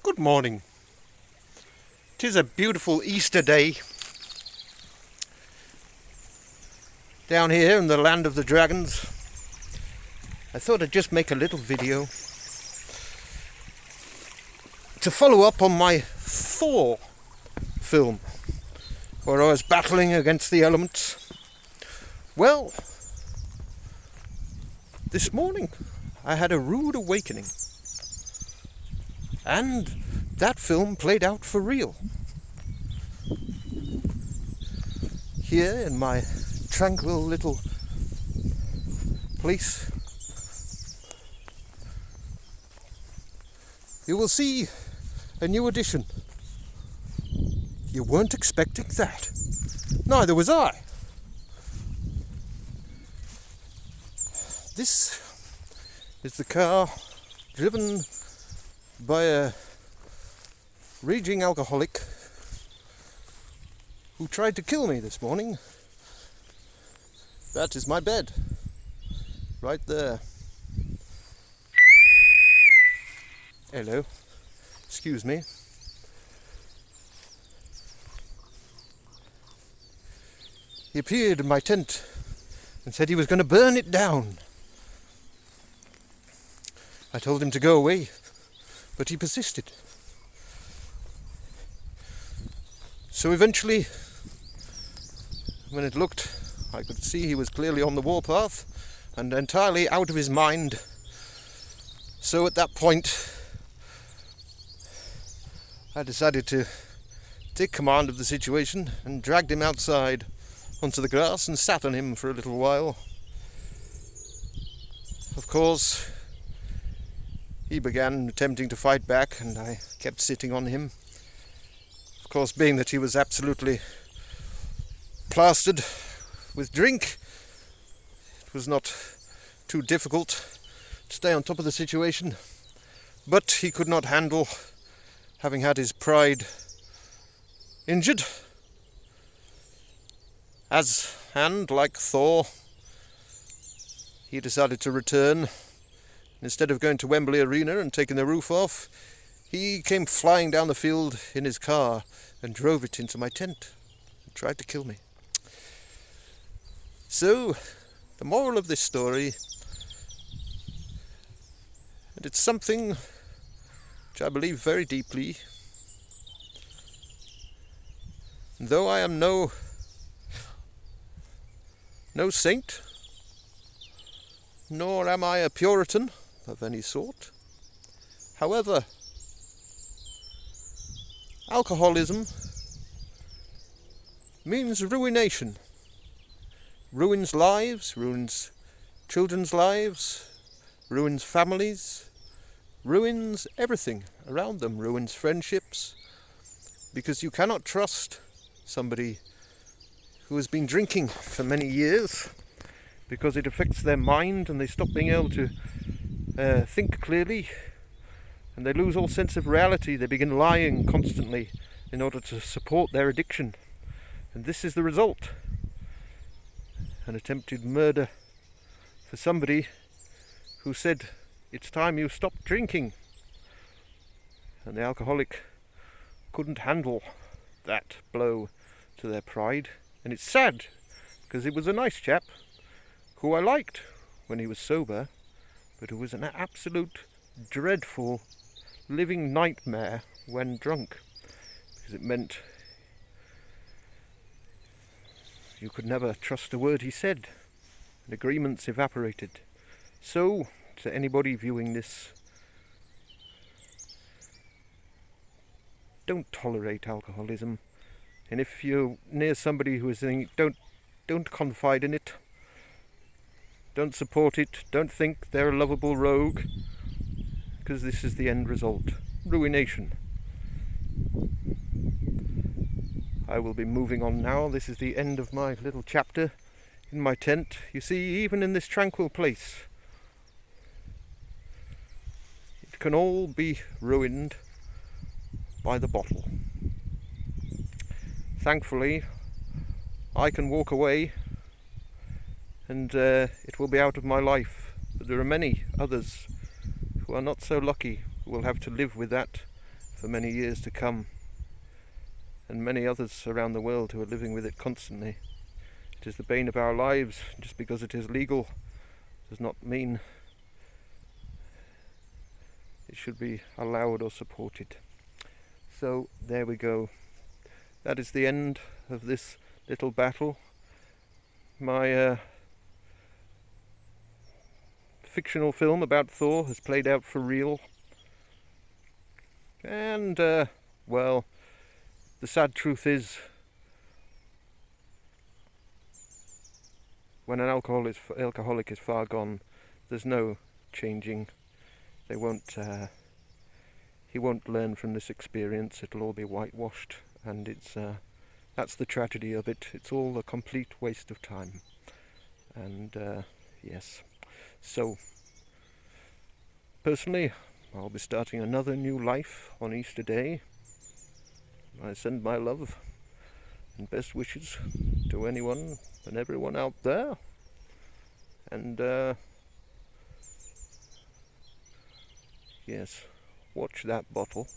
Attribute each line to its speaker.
Speaker 1: Good morning. 'Tis a beautiful Easter day down here in the land of the dragons. I thought I'd just make a little video to follow up on my Thor film, where I was battling against the elements. Well, this morning I had a rude awakening, and that film played out for real. Here in my tranquil little place, you will see a new addition. You weren't expecting that. Neither was I. This is the car driven by a raging alcoholic who tried to kill me this morning. That is my bed, right there. Hello, excuse me. He appeared in my tent and said he was going to burn it down. I told him to go away, but he persisted. So eventually, when it looked, I could see he was clearly on the warpath and entirely out of his mind. So at that point, I decided to take command of the situation and dragged him outside onto the grass and sat on him for a little while. Of course, he began attempting to fight back, and I kept sitting on him. Of course, being that he was absolutely plastered with drink, it was not too difficult to stay on top of the situation. But he could not handle having had his pride injured. And like Thor, he decided to return. Instead of going to Wembley Arena and taking the roof off, he came flying down the field in his car and drove it into my tent and tried to kill me. So, the moral of this story, and it's something which I believe very deeply, and though I am no saint, nor am I a Puritan of any sort. However, alcoholism means ruination. Ruins lives, ruins children's lives, ruins families, ruins everything around them, ruins friendships, because you cannot trust somebody who has been drinking for many years, because it affects their mind and they stop being able to think clearly, and they lose all sense of reality. They begin lying constantly in order to support their addiction, and this is the result. An attempted murder for somebody who said, "It's time you stopped drinking," and the alcoholic couldn't handle that blow to their pride. And it's sad, because he was a nice chap who I liked when he was sober, but who was an absolute dreadful living nightmare when drunk, because it meant you could never trust a word he said, and agreements evaporated. So, to anybody viewing this, don't tolerate alcoholism. And if you're near somebody who is saying, don't confide in it, don't support it, don't think they're a lovable rogue, because this is the end result. Ruination. I will be moving on now. This is the end of my little chapter in my tent. You see, even in this tranquil place, it can all be ruined by the bottle. Thankfully, I can walk away and it will be out of my life. But there are many others who are not so lucky, who will have to live with that for many years to come, and many others around the world who are living with it constantly. It is the bane of our lives. Just because it is legal does not mean it should be allowed or supported. So there we go. That is the end of this little battle. My fictional film about Thor has played out for real. And, well, the sad truth is, when an alcoholic is far gone, there's no changing. He won't learn from this experience. It'll all be whitewashed, and that's the tragedy of it. It's all a complete waste of time. And yes, so personally, I'll be starting another new life on Easter Day. I send my love and best wishes to anyone and everyone out there. And yes, watch that bottle.